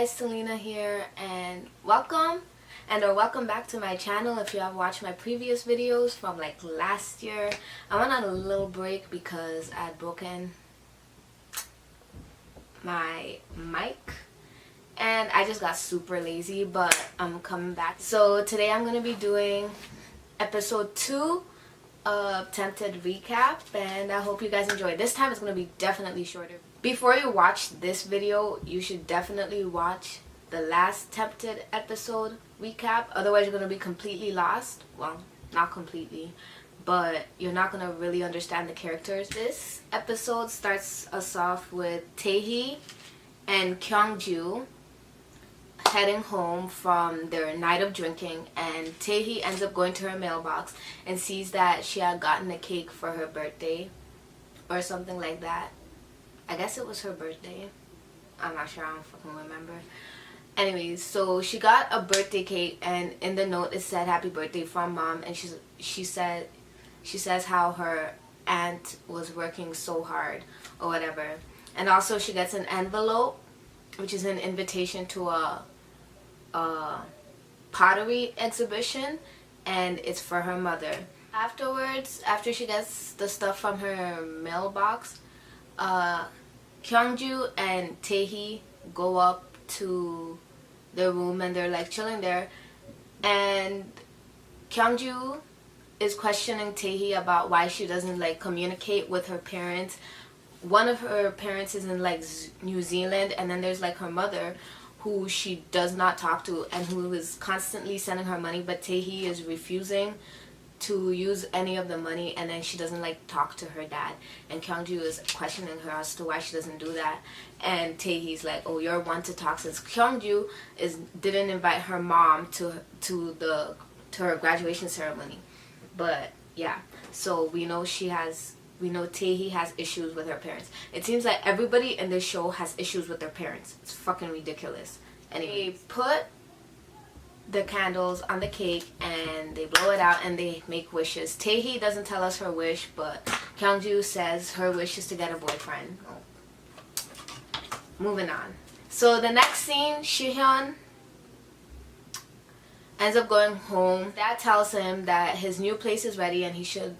guys, Selena here, and welcome back to my channel. If you have watched my previous videos from like last year, I went on a little break because I had broken my mic and I just got super lazy, but I'm coming back. So today I'm going to be doing episode 2 of Tempted Recap, and I hope you guys enjoy. This time it's going to be definitely shorter. Before you watch this video, you should definitely watch the last Tempted episode recap, otherwise you're going to be completely lost. Well, not completely, but you're not going to really understand the characters. This episode starts us off with Tae-hee and Kyung-ju heading home from their night of drinking, and Tae-hee ends up going to her mailbox and sees that she had gotten a cake for her birthday or something like that. I guess it was her birthday. I'm not sure, I don't fucking remember. Anyways, so she got a birthday cake, and in the note it said happy birthday from mom, and she says how her aunt was working so hard or whatever. And also she gets an envelope, which is an invitation to a pottery exhibition, and it's for her mother. Afterwards, after she gets the stuff from her mailbox, Kyung-ju and Tae-hee go up to their room and they're like chilling there, and Kyung-ju is questioning Tae-hee about why she doesn't like communicate with her parents. One of her parents is in like New Zealand, and then there's like her mother who she does not talk to and who is constantly sending her money, but Tae-hee is refusing to use any of the money, and then she doesn't like talk to her dad, and Kyung-ju is questioning her as to why she doesn't do that, and Tae-hee's like, oh, you're one to talk, since Kyung-ju didn't invite her mom to her graduation ceremony. But yeah, so we know Tae-hee has issues with her parents. It seems like everybody in this show has issues with their parents. It's fucking ridiculous. Anyway, they put the candles on the cake and they blow it out and they make wishes. Tae-hee doesn't tell us her wish, but Kyung-ju says her wish is to get a boyfriend. Oh. Moving on. So the next scene, Shihyun ends up going home. Dad tells him that his new place is ready and he should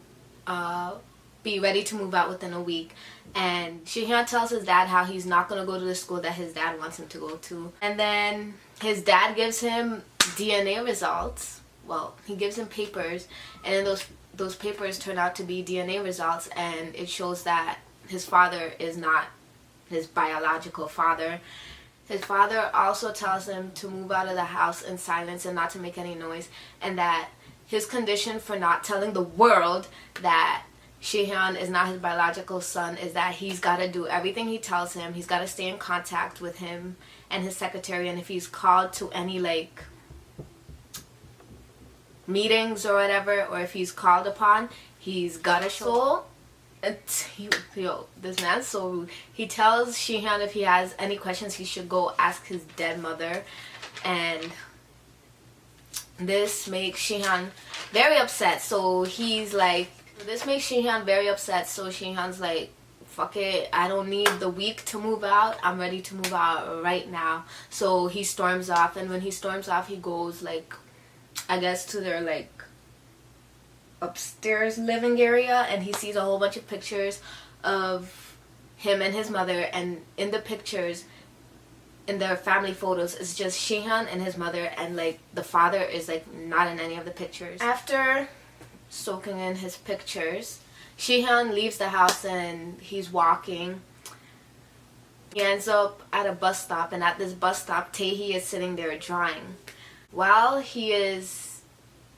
be ready to move out within a week. And Shihyun tells his dad how he's not going to go to the school that his dad wants him to go to. And then his dad gives him DNA results. Well, he gives him papers, and then those papers turn out to be DNA results, and it shows that his father is not his biological father. His father also tells him to move out of the house in silence and not to make any noise, and that his condition for not telling the world that Shihyun is not his biological son is that he's got to do everything he tells him. He's got to stay in contact with him and his secretary, and if he's called to any like meetings or whatever, or if he's called upon, he's got to show. Yo, this man's so rude. He tells Shihyun if he has any questions, he should go ask his dead mother, and this makes Shihyun very upset. So he's like, this makes Shihyun very upset. So Shihyun's like, fuck it, I don't need the week to move out. I'm ready to move out right now. So he storms off, and when he storms off, he goes like, I guess, to their like upstairs living area, and he sees a whole bunch of pictures of him and his mother, and in the pictures, in their family photos, it's just Shihyun and his mother, and like the father is like not in any of the pictures. After soaking in his pictures, Shihyun leaves the house and he's walking. He ends up at a bus stop, and at this bus stop, Tae-hee is sitting there drawing. While he is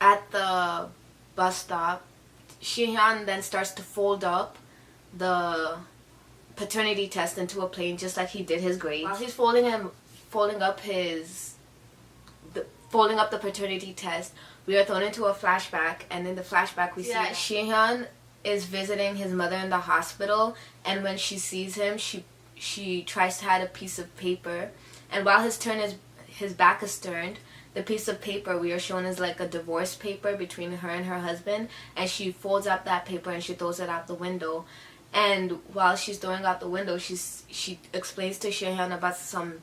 at the bus stop, Shihyun then starts to fold up the paternity test into a plane, just like he did his grades. While he's folding up the paternity test, we are thrown into a flashback, and in the flashback we see that Shihyun is visiting his mother in the hospital, and when she sees him, she tries to hide a piece of paper, and while his back is turned, the piece of paper we are shown is like a divorce paper between her and her husband, and she folds up that paper and she throws it out the window. And while she's throwing out the window, she explains to Shihyun about some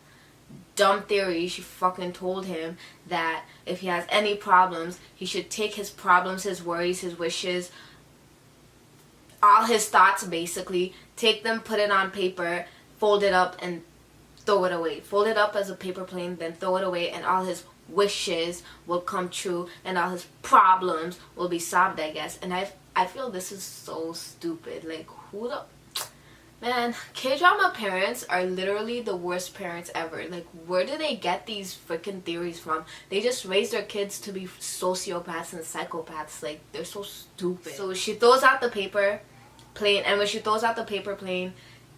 dumb theory, she fucking told him that if he has any problems, he should take his problems, his worries, his wishes, all his thoughts basically, take them, put it on paper, fold it up, and throw it away. Fold it up as a paper plane, then throw it away, and all his wishes will come true, and all his problems will be solved, I guess. And I feel this is so stupid. Like, who the... Man, K-drama parents are literally the worst parents ever. Like, where do they get these freaking theories from? They just raise their kids to be sociopaths and psychopaths. Like, they're so stupid. So she throws out the paper plane, and when she throws out the paper plane,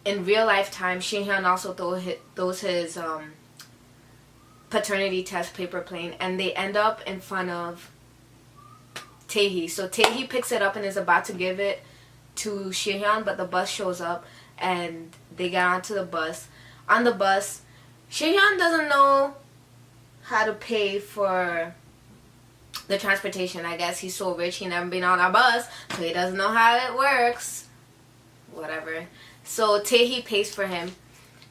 in real life time, Shihyun also throws his paternity test paper plane, and they end up in front of Taehi. So Taehi picks it up and is about to give it to Shihyun, but the bus shows up and they get onto the bus. On the bus, Shihyun doesn't know how to pay for the transportation. I guess he's so rich, he never been on a bus, so he doesn't know how it works. Whatever. So Taehi pays for him,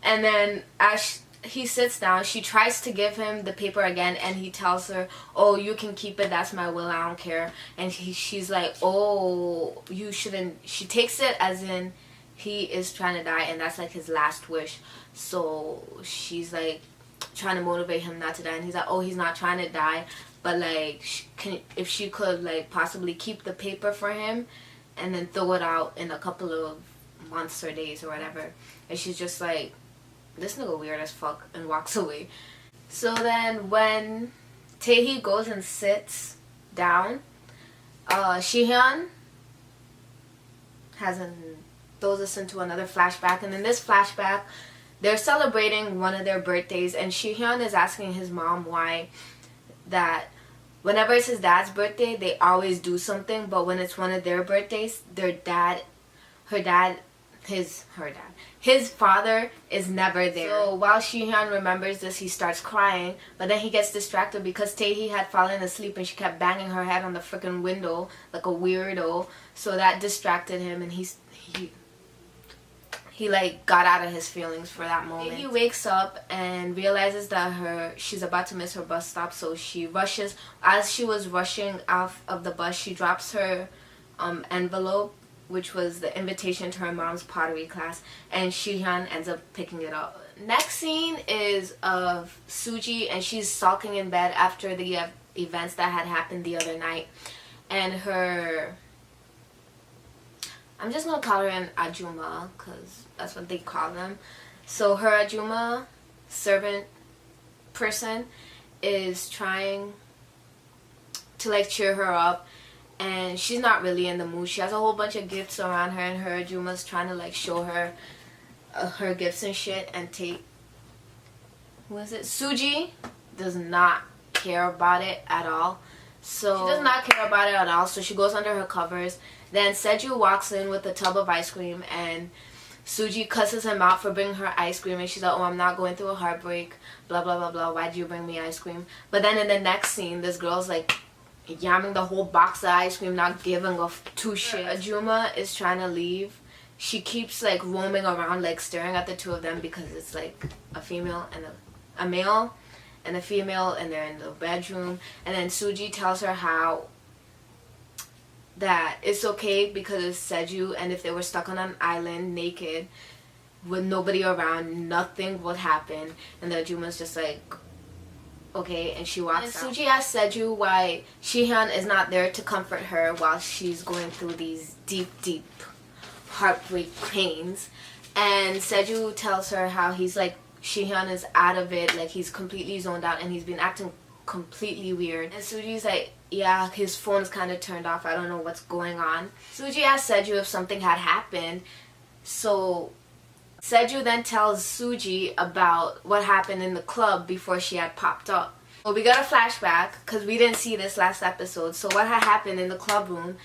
and then as he sits down, she tries to give him the paper again, and he tells her, oh, you can keep it, that's my will, I don't care. And she's like, oh, you shouldn't. She takes it as in he is trying to die, and that's like his last wish. So she's like trying to motivate him not to die, and he's like, oh, he's not trying to die, but like if she could like possibly keep the paper for him and then throw it out in a couple of months or days or whatever. And she's just like, this nigga weird as fuck, and walks away. So then when Taehi goes and sits down, Shihyun throws us into another flashback, and in this flashback they're celebrating one of their birthdays, and Shihyun is asking his mom why that whenever it's his dad's birthday they always do something, but when it's one of their birthdays, his father is never there. So while Shihyun remembers this, he starts crying, but then he gets distracted because Taehi had fallen asleep and she kept banging her head on the freaking window like a weirdo. So that distracted him, and he like got out of his feelings for that moment. He wakes up and realizes that she's about to miss her bus stop, so she rushes. As she was rushing off of the bus, she drops her envelope, which was the invitation to her mom's pottery class, and Shihyun ends up picking it up. Next scene is of Suji, and she's sulking in bed after the events that had happened the other night, and I'm just gonna call her an Ajuma because that's what they call them. So her Ajuma, servant person, is trying to like cheer her up, and she's not really in the mood. She has a whole bunch of gifts around her, and her Ajuma's trying to like show her her gifts and shit, and Suji does not care about it at all. So she does not care about it at all, so she goes under her covers. Then Seju walks in with a tub of ice cream, and Suji cusses him out for bringing her ice cream, and she's like, oh, I'm not going through a heartbreak, blah blah blah blah, why'd you bring me ice cream? But then in the next scene, this girl's like yamming the whole box of ice cream, not giving a two shit. Ajuma is trying to leave. She keeps like roaming around, like staring at the two of them, because it's like a female and a male and a female, and they're in the bedroom. And then Suji tells her how that it's okay because it's Seju, and if they were stuck on an island naked with nobody around, nothing would happen. And the Ajuma's just like, okay, and she walks out. Suji asks Seju why Shihyun is not there to comfort her while she's going through these deep, deep heartbreak pains. And Seju tells her how he's like, Shihyun is out of it, like he's completely zoned out and he's been acting completely weird. And Suji's like, yeah, his phone's kind of turned off, I don't know what's going on. Suji asks Seju if something had happened, so Seju then tells Suji about what happened in the club before she had popped up. Well, we got a flashback because we didn't see this last episode. So what had happened in the club room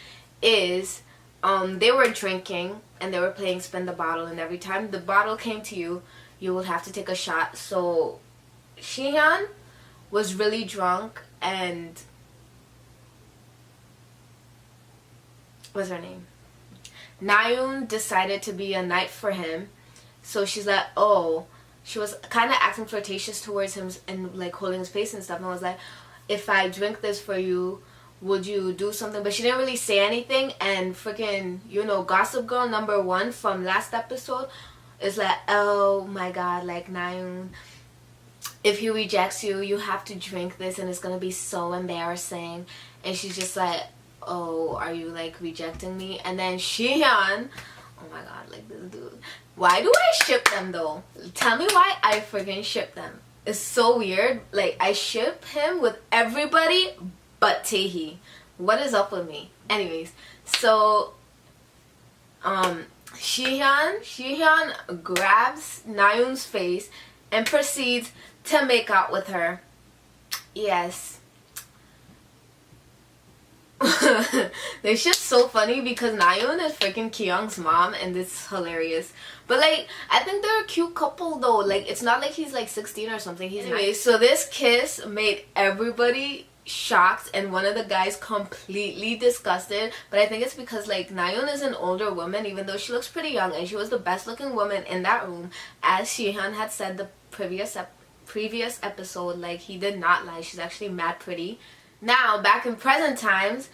is they were drinking and they were playing spin the bottle, and every time the bottle came to you, you would have to take a shot. So Shihyun was really drunk, and what's her name? Naeun decided to be a knight for him. So she's like, oh, she was kind of acting flirtatious towards him and like holding his face and stuff, and was like, if I drink this for you, would you do something? But she didn't really say anything. And freaking, you know, Gossip Girl #1 from last episode is like, oh my god, like, Naeun, if he rejects you, you have to drink this and it's gonna be so embarrassing. And she's just like, oh, are you like rejecting me? And then Shihyun, oh my god, like, this dude, why do I ship them though? Tell me why I freaking ship them. It's so weird. Like, I ship him with everybody but Taehi. What is up with me? Anyways, so Shihyun grabs Naeun's face and proceeds to make out with her. Yes. It's just so funny because Naeun is freaking Kyung's mom, and it's hilarious. But like, I think they're a cute couple though. Like, it's not like he's like 16 or something. He's anyway, so this kiss made everybody shocked and one of the guys completely disgusted. But I think it's because like Naeun is an older woman, even though she looks pretty young, and she was the best looking woman in that room, as Shihyun had said the previous episode. Like, he did not lie, she's actually mad pretty. Now back in present times,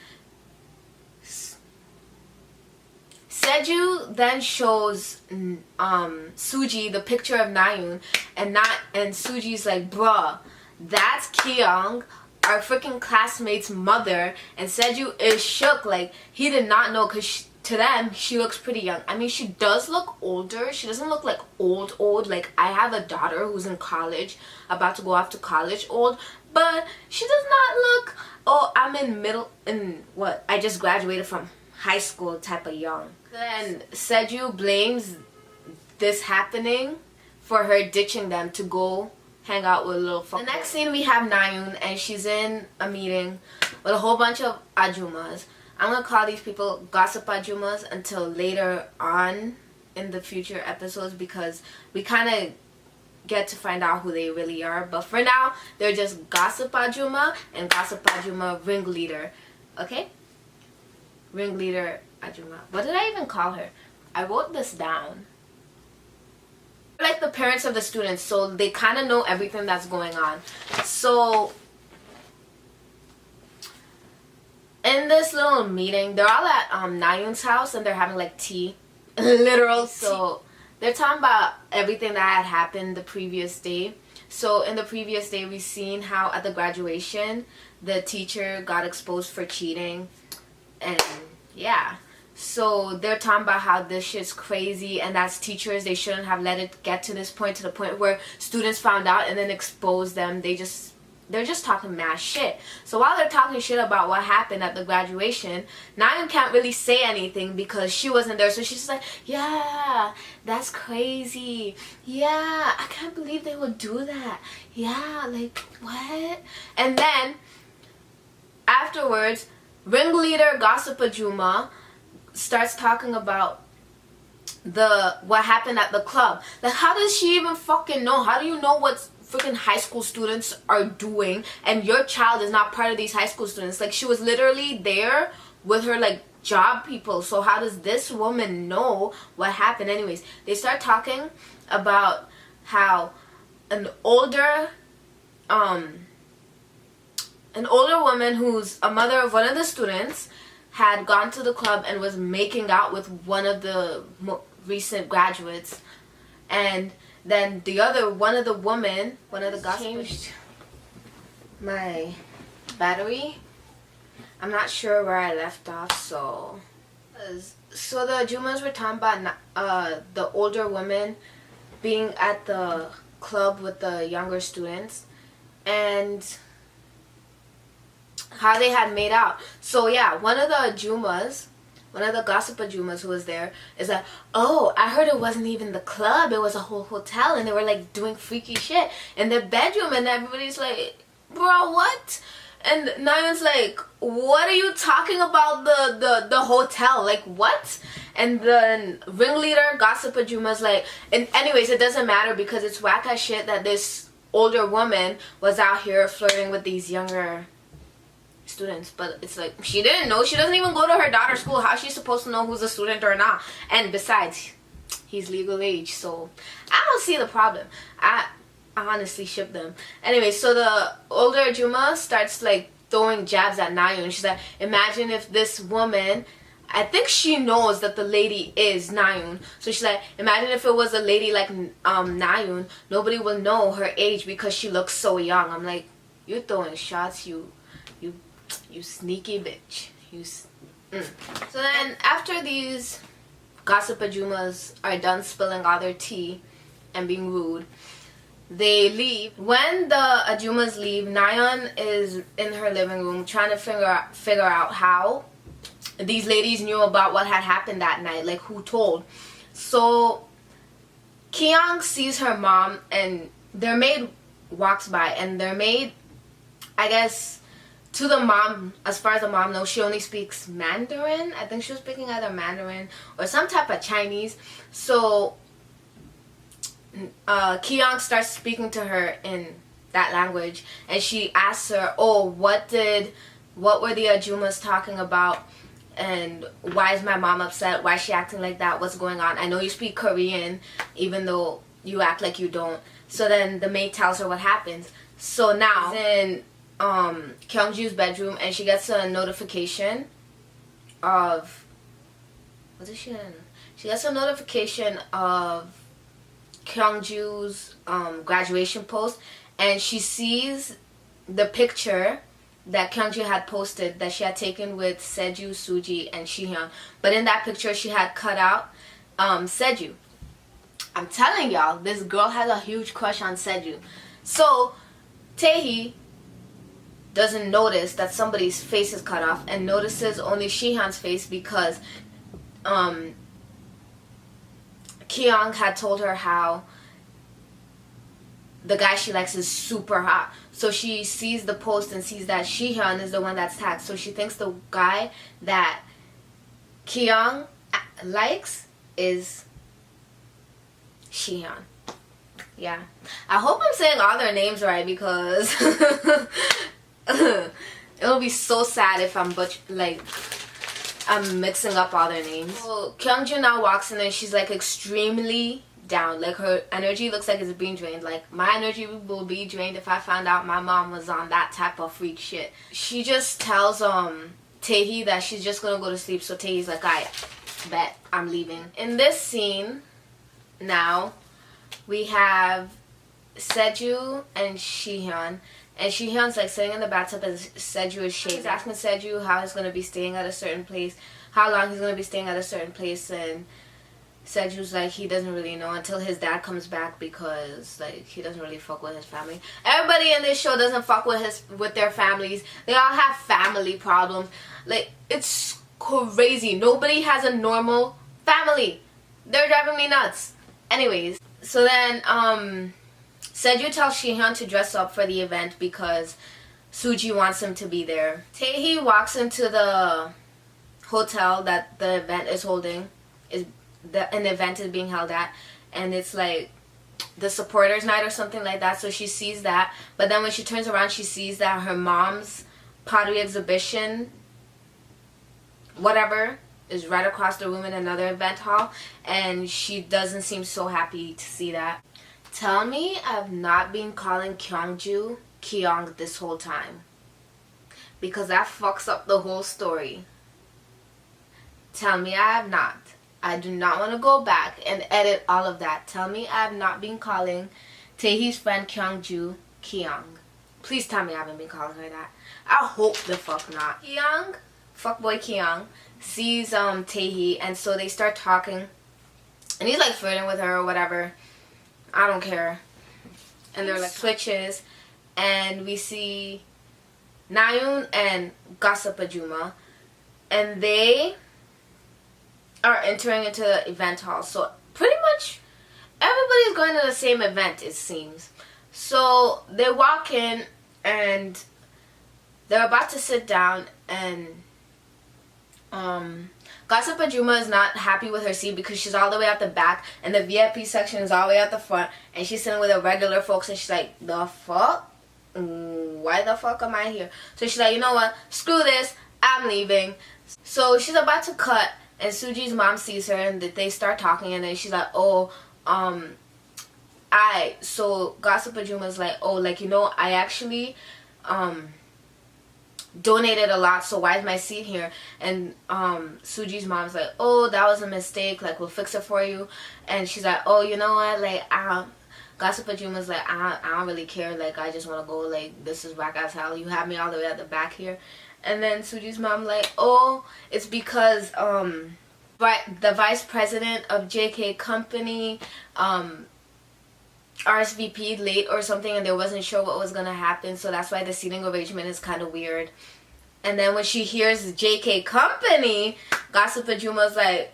Seju then shows Suji the picture of Naeun, and Suji's like, bruh, that's Kyung, our freaking classmate's mother. And Seju is shook, like, he did not know, because to them she looks pretty young. I mean, she does look older, she doesn't look like old. Like, I have a daughter who's in college, about to go off to college old, but she does not look, oh, I'm I just graduated from high school type of young. Then Seju blames this happening for her ditching them to go hang out with a little fuck. The next scene we have Naeun, and she's in a meeting with a whole bunch of ajumas. I'm gonna call these people gossip ajumas until later on in the future episodes, because we kind of get to find out who they really are. But for now, they're just gossip ajuma and gossip ajuma ringleader. Okay? Ringleader ajuma. What did I even call her? I wrote this down. Like the parents of the students, so they kind of know everything that's going on. So in this little meeting, they're all at Naeun's house, and they're having like tea. Literal. So they're talking about everything that had happened the previous day. So in the previous day, we've seen how at the graduation, the teacher got exposed for cheating. And yeah. So they're talking about how this shit's crazy, and as teachers, they shouldn't have let it get to this point, to the point where students found out and then exposed them. They're just talking mad shit. So while they're talking shit about what happened at the graduation, Naeun can't really say anything because she wasn't there. So she's just like, yeah, that's crazy. Yeah, I can't believe they would do that. Yeah, like, what? And then afterwards, ringleader Gossip Ajuma starts talking about what happened at the club. Like, how does she even fucking know? How do you know what freaking high school students are doing, and your child is not part of these high school students? Like, she was literally there with her like job people. So how does this woman know what happened? Anyways, they start talking about how an older woman who's a mother of one of the students had gone to the club and was making out with one of the recent graduates. And then one of the gossip changed my battery. I'm not sure where I left off. So the Ajumas were talking about the older woman being at the club with the younger students, and how they had made out. So yeah, one of the gossip ajumas who was there is like, oh, I heard it wasn't even the club, it was a whole hotel, and they were like doing freaky shit in the bedroom. And everybody's like, bro, what? And Naeun's like, what are you talking about, the hotel? Like, what? And then ringleader Gossip Ajuma's like, and anyways, it doesn't matter because it's whack as shit that this older woman was out here flirting with these younger students. But it's like, she didn't know. She doesn't even go to her daughter's school. How's she supposed to know who's a student or not? And besides, he's legal age, so I don't see the problem. I honestly ship them. Anyway, so the older Ajuma starts like throwing jabs at Nayun. She's like, imagine if this woman, I think she knows that the lady is Nayun. So she's like, imagine if it was a lady like Nayun, nobody will know her age because she looks so young. I'm like, you're throwing shots, you sneaky bitch. So then after these gossip Ajumas are done spilling all their tea and being rude, they leave. When the Ajumas leave, Nayeon is in her living room trying to figure out how these ladies knew about what had happened that night, like who told. So Kyung sees her mom, and their maid walks by, and their maid, I guess, to the mom, as far as the mom knows, she only speaks Mandarin. I think she was speaking either Mandarin or some type of Chinese. So Kyung starts speaking to her in that language, and she asks her, oh, what were the Ajumas talking about, and why is my mom upset? Why is she acting like that? What's going on? I know you speak Korean, even though you act like you don't. So then the maid tells her what happens. So now in Kyungju's bedroom, and she gets a notification of, what is she in? She gets a notification of Kyungju's graduation post, and she sees the picture that Kyungju had posted that she had taken with Seju, Suji, and Shihyun. But in that picture, she had cut out Seju. I'm telling y'all, this girl has a huge crush on Seju. So Taehee doesn't notice that somebody's face is cut off and notices only Shihyun's face because Kyung had told her how the guy she likes is super hot. So she sees the post and sees that Shihyun is the one that's tagged. So she thinks the guy that Kyung likes is Shihyun. Yeah. I hope I'm saying all their names right, because it'll be so sad if I'm mixing up all their names. So Kyungju now walks in and she's like extremely down. Like her energy looks like it's being drained. Like my energy will be drained if I found out my mom was on that type of freak shit. She just tells Taehee that she's just gonna go to sleep. So Taehee's like, I bet I'm leaving. In this scene now we have Seju and Shihyun. And Shihyun's like sitting in the bathtub and Seju is shaving. He's asking Seju how he's going to be staying at a certain place, how long he's going to be staying at a certain place, and Seju's like he doesn't really know until his dad comes back, because like he doesn't really fuck with his family. Everybody in this show doesn't fuck with their families. They all have family problems. Like, it's crazy. Nobody has a normal family. They're driving me nuts. Anyways, so then Seju tells Shihyun to dress up for the event because Suji wants him to be there. Taehee walks into the hotel that the event is holding, an event is being held at, and it's like the supporters night or something like that. So she sees that, but then when she turns around, she sees that her mom's pottery exhibition, whatever, is right across the room in another event hall, and she doesn't seem so happy to see that. Tell me I've not been calling Kyungju Kyung this whole time, because that fucks up the whole story. Tell me I have not. I do not want to go back and edit all of that. Tell me I have not been calling Taehee's friend Kyungju Kyung. Please tell me I haven't been calling her that. I hope the fuck not. Kyung, fuckboy Kyung, sees Taehee, and so they start talking, and he's like flirting with her or whatever. I don't care. And they're like switches, and we see Nayeon and Gossip Ajuma, and they are entering into the event hall. So pretty much everybody's going to the same event, it seems. So they walk in, and they're about to sit down, and Gossip Ajuma is not happy with her seat because she's all the way at the back and the VIP section is all the way at the front, and she's sitting with the regular folks, and she's like, the fuck? Why the fuck am I here? So she's like, you know what? Screw this. I'm leaving. So she's about to cut, and Suji's mom sees her, and they start talking, and then she's like, oh, so Gossip Ajuma's like, oh, like, you know, I actually donated a lot, so why is my seat here? And Suji's mom's like, oh, that was a mistake, like, we'll fix it for you. And she's like, oh, you know what, like, Gossip Ajuma's like, I don't really care, like, I just want to go, like, this is whack as hell, you have me all the way at the back here. And then Suji's mom like, oh, it's because the vice president of JK Company RSVP'd late or something, and they wasn't sure what was gonna happen, so that's why the seating arrangement is kind of weird. And then when she hears JK Company, Gossip Ajuma's like,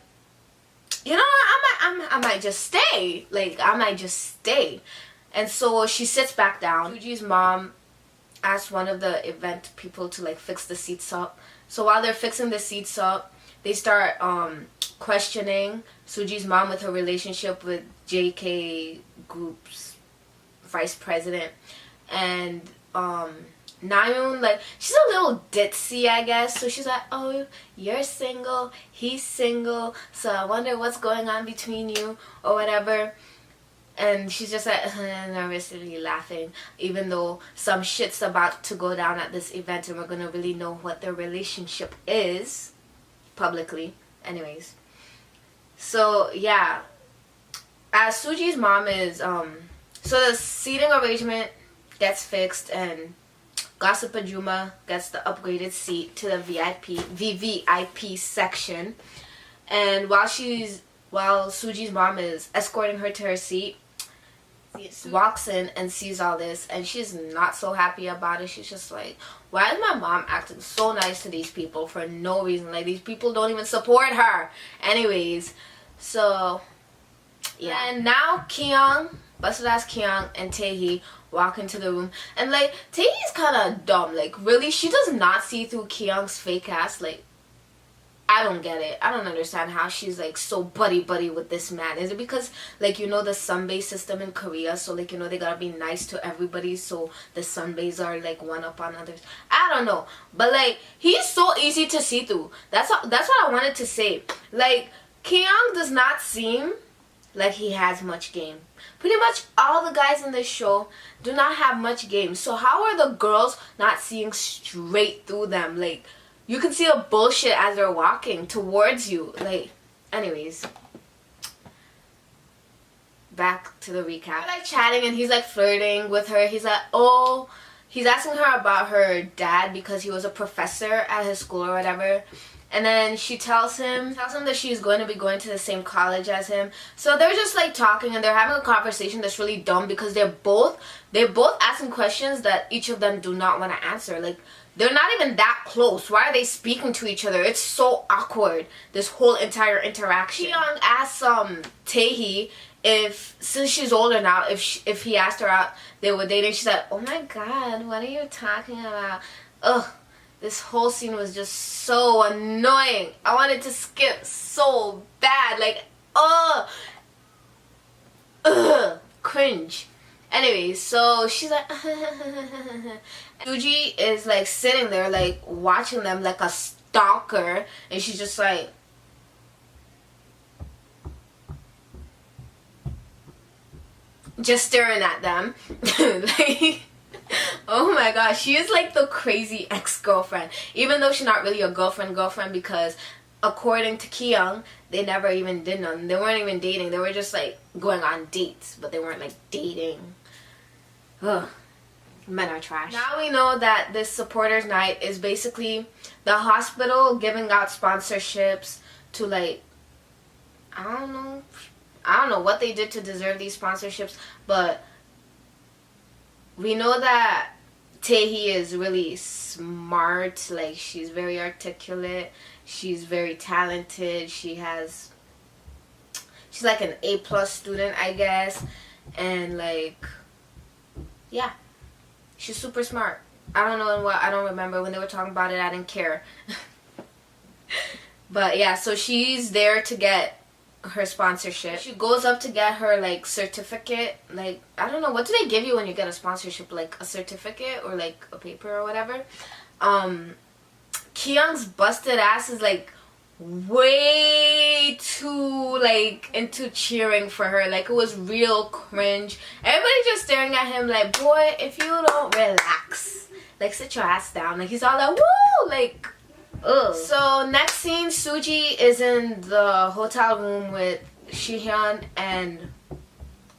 you know what, I might just stay. Like, I might just stay. And so she sits back down. Suji's mom asked one of the event people to, like, fix the seats up. So while they're fixing the seats up, they start questioning Suji's mom with her relationship with JK Group's vice president. And Nayoon, like, she's a little ditzy, I guess. So she's like, oh, you're single, he's single, so I wonder what's going on between you or whatever. And she's just like nervously laughing, even though some shit's about to go down at this event and we're gonna really know what their relationship is publicly. Anyways, so yeah, as Suji's mom is so the seating arrangement gets fixed, and Gossip Ajuma gets the upgraded seat to the VVIP section. And while Suji's mom is escorting her to her seat, walks in and sees all this, and she's not so happy about it. She's just like, why is my mom acting so nice to these people for no reason? Like, these people don't even support her. Anyways, so yeah. And now Kyung, busted ass Kyung, and Taehi walk into the room, and like, Taehi's kind of dumb. Like, really, she does not see through Kyung's fake ass. Like, I don't get it. I don't understand how she's like so buddy with this man. Is it because, like, you know, the sunbae system in Korea, so like, you know, they gotta be nice to everybody, so the sunbaes are like one up on others? I don't know, but like, he's so easy to see through. That's what I wanted to say. Like, Kyung does not seem like he has much game. Pretty much all the guys in this show do not have much game. So how are the girls not seeing straight through them? Like, you can see the bullshit as they're walking towards you. Like, anyways, back to the recap. They're like chatting, and he's like flirting with her. He's like, oh, he's asking her about her dad because he was a professor at his school or whatever. And then she tells him that she's going to be going to the same college as him. So they're just like talking, and they're having a conversation that's really dumb because they're both asking questions that each of them do not want to answer. Like, they're not even that close. Why are they speaking to each other? It's so awkward, this whole entire interaction. Kyung asks Taehi if, since she's older now, if he asked her out, they were dating. She's like, oh my god, what are you talking about? Ugh. This whole scene was just so annoying. I wanted to skip so bad. Like, cringe. Anyways, so she's like, Suji is like sitting there, like watching them like a stalker, and she's just like, just staring at them. Like, oh my gosh, she is like the crazy ex-girlfriend, even though she's not really a girlfriend because according to Kyung, they never even did none. They weren't even dating. They were just like going on dates, but they weren't like dating. Ugh, men are trash. Now we know that this supporters night is basically the hospital giving out sponsorships to, like, I don't know what they did to deserve these sponsorships, but we know that Taehi is really smart. Like, she's very articulate. She's very talented. She's like an A+ student, I guess. And like, yeah, she's super smart. I don't remember when they were talking about it. I didn't care. But yeah, so she's there to get her sponsorship. She goes up to get her like certificate. Like, I don't know, what do they give you when you get a sponsorship? Like a certificate or like a paper or whatever. Kyung's busted ass is like way too like into cheering for her. Like it was real cringe. Everybody just staring at him like, boy, if you don't relax, like sit your ass down. Like he's all like, woo, like ugh. So next scene, Suji is in the hotel room with Shihyun and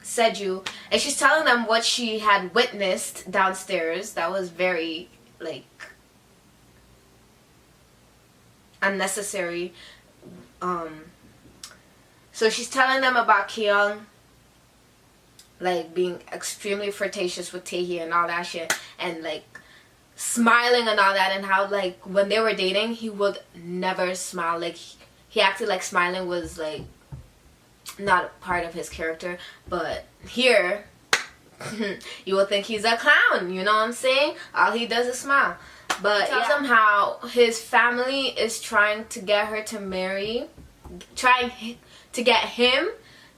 Seju, and she's telling them what she had witnessed downstairs. That was very like unnecessary. So she's telling them about Kyung like being extremely flirtatious with Tae-hee and all that shit, and like smiling and all that, and how like when they were dating he would never smile. Like he acted like smiling was like not part of his character, but here you would think he's a clown, you know what I'm saying? All he does is smile. But tells them how his family is trying to get her to marry, trying to get him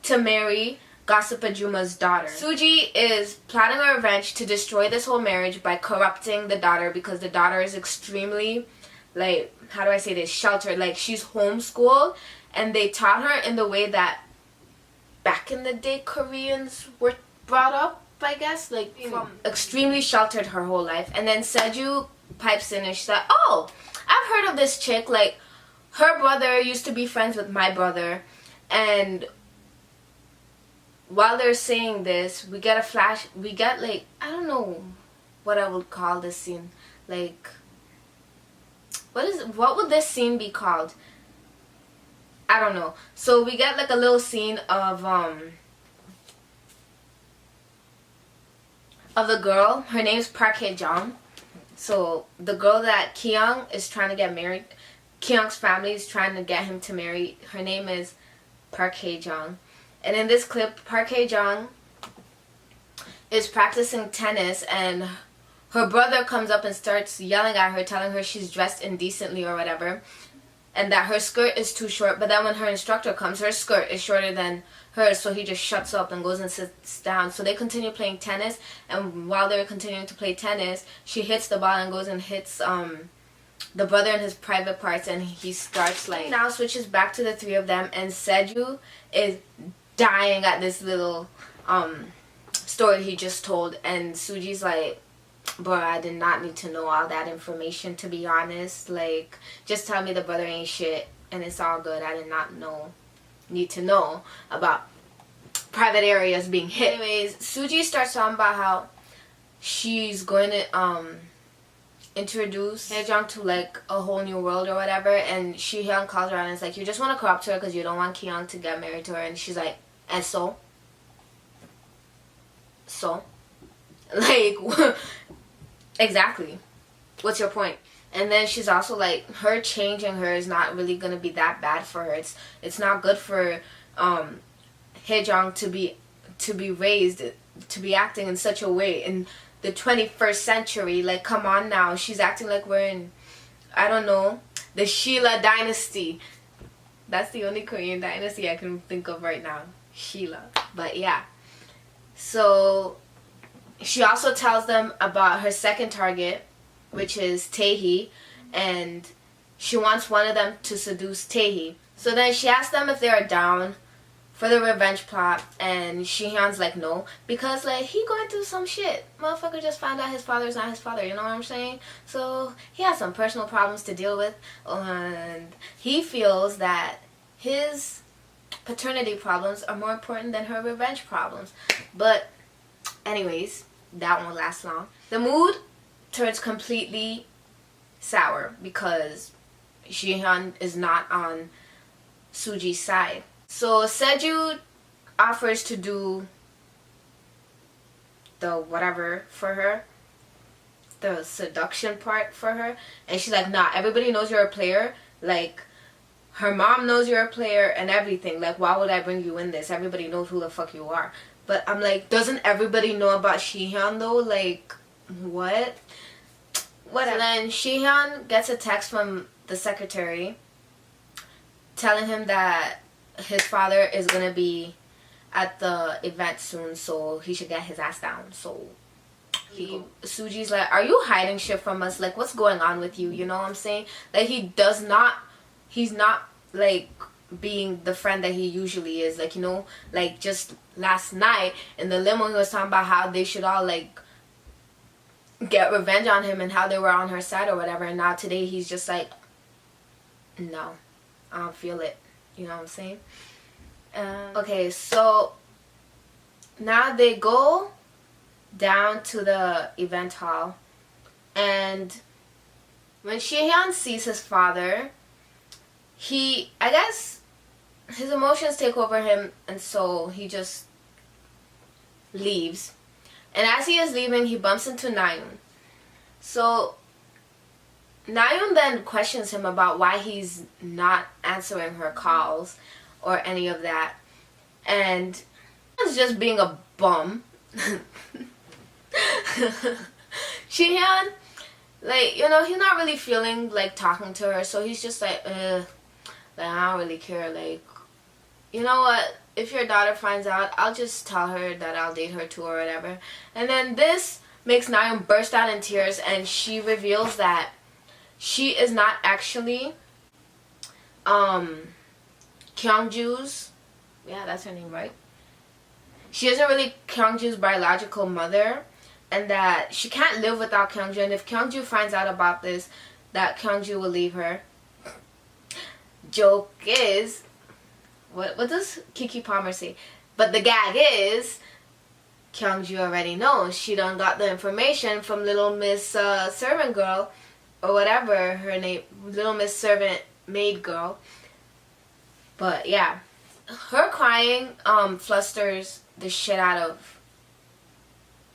to marry Gossip Ajuma's daughter. Suji is plotting a revenge to destroy this whole marriage by corrupting the daughter, because the daughter is extremely, like, how do I say this, sheltered. Like, she's homeschooled, and they taught her in the way that back in the day Koreans were brought up, I guess. Like, extremely sheltered her whole life. And then Seju pipes in and she's like, oh, I've heard of this chick. Like, her brother used to be friends with my brother. And while they're saying this, we get a flash. We get, like, I don't know what I would call this scene. Like, what would this scene be called? I don't know. So we get like a little scene of the girl. Her name's Park Hae-jung. So the girl that Kyung is trying to get married, Kyung's family is trying to get him to marry. Her name is Park Hae-jung. And in this clip, Park Hae-jung is practicing tennis, and her brother comes up and starts yelling at her, telling her she's dressed indecently or whatever, and that her skirt is too short. But then when her instructor comes, her skirt is shorter than hers, so he just shuts up and goes and sits down. So they continue playing tennis, and while they're continuing to play tennis, she hits the ball and goes and hits the brother in his private parts, and he starts like, now switches back to the three of them, and Seju is dying at this little story he just told, and Suji's like, bro, I did not need to know all that information, to be honest. Like, just tell me the brother ain't shit and it's all good. I did not need to know about private areas being hit. Anyways, Suji starts talking about how she's going to introduce Hae-jung to like a whole new world or whatever, and Shihyun calls around and is like, you just want to corrupt her because you don't want Kyung to get married to her. And she's like, and so like exactly, what's your point? And then she's also like, her changing her is not really gonna be that bad for her. It's not good for Hae-jung to be raised to be acting in such a way in the 21st century. Like, come on now, she's acting like we're in, I don't know, the Sheila dynasty. That's the only Korean dynasty I can think of right now, Sheila. But yeah, so she also tells them about her second target, which is Tae-hee, and she wants one of them to seduce Tae-hee. So then she asks them if they are down for the revenge plot, and Shihyun's like, no, because like he going through some shit. Motherfucker just found out his father's not his father, you know what I'm saying? So he has some personal problems to deal with, and he feels that his paternity problems are more important than her revenge problems. But anyways, that won't last long. The mood turns completely sour because Shihyun is not on Suji's side. So Seju offers to do the whatever for her, the seduction part for her, and she's like, nah, everybody knows you're a player. Like, her mom knows you're a player and everything. Like, why would I bring you in this? Everybody knows who the fuck you are. But I'm like, doesn't everybody know about Shihyun though? Like, what? Whatever. So then Shihyun gets a text from the secretary telling him that his father is going to be at the event soon, so he should get his ass down. So Suji's like, are you hiding shit from us? Like, what's going on with you? You know what I'm saying? Like, he's not like being the friend that he usually is. Like, you know, like just last night in the limo he was talking about how they should all like get revenge on him and how they were on her side or whatever, and now today he's just like, no, I don't feel it. You know what I'm saying? Okay, so now they go down to the event hall, and when Shihyun sees his father, I guess his emotions take over him, and so he just leaves. And as he is leaving, he bumps into Naeun. So Naeun then questions him about why he's not answering her calls or any of that. And he's just being a bum. Shihyun, like, you know, he's not really feeling like talking to her, so he's just like, I don't really care. Like, you know what? If your daughter finds out, I'll just tell her that I'll date her too or whatever. And then this makes Naeun burst out in tears, and she reveals that she is not actually Kyungju's, yeah, that's her name, right? She isn't really Kyungju's biological mother, and that she can't live without Kyungju, and if Kyungju finds out about this, that Kyungju will leave her. Joke is, what does Kiki Palmer say? But the gag is, Kyungju already knows. She done got the information from Little Miss Servant Girl, or whatever her name, Little Miss Servant Maid Girl. But yeah, her crying flusters the shit out of,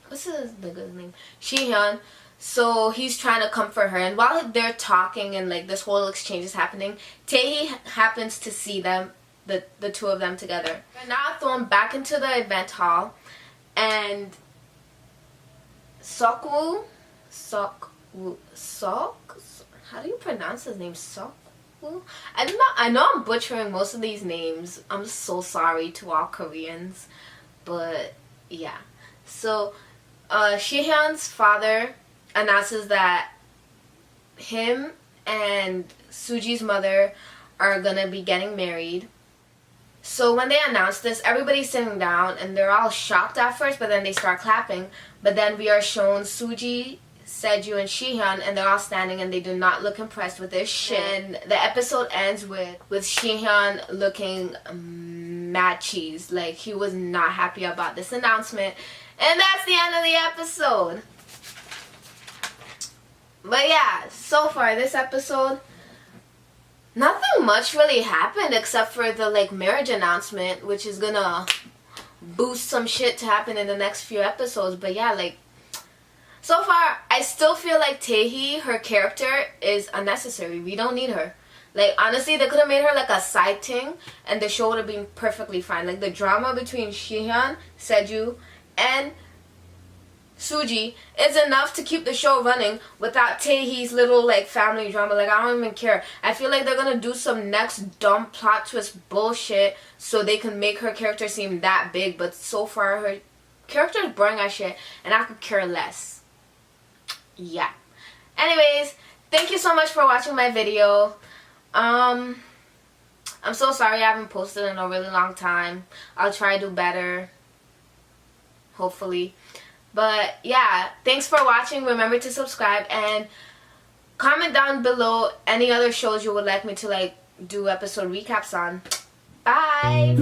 what's this nigga's name? Shihyun. So he's trying to comfort her, and while they're talking and like this whole exchange is happening, Tae happens to see them, the two of them together. They're now thrown back into the event hall, and Sokwu, how do you pronounce his name? Sokwu? I know I'm butchering most of these names. I'm so sorry to all Koreans, but yeah. So Shihyun's father announces that him and Suji's mother are gonna be getting married. So when they announce this, everybody's sitting down and they're all shocked at first, but then they start clapping. But then we are shown Suji, Seju, and Shihyun, and they're all standing and they do not look impressed with this shit. And the episode ends with Shihyun looking mad cheese. Like, he was not happy about this announcement. And that's the end of the episode. But yeah, so far this episode, nothing much really happened except for the like marriage announcement, which is gonna boost some shit to happen in the next few episodes. But yeah, like, so far I still feel like Tae, her character, is unnecessary. We don't need her. Like, honestly, they could have made her like a side thing and the show would have been perfectly fine. Like, the drama between Shihyun, Seju, and Suji is enough to keep the show running without Taehee's little like family drama. Like, I don't even care. I feel like they're gonna do some next dumb plot twist bullshit so they can make her character seem that big, but so far her character is boring as shit and I could care less. Yeah. Anyways, thank you so much for watching my video. I'm so sorry I haven't posted in a really long time. I'll try to do better, hopefully. But yeah, thanks for watching. Remember to subscribe and comment down below any other shows you would like me to like do episode recaps on. Bye.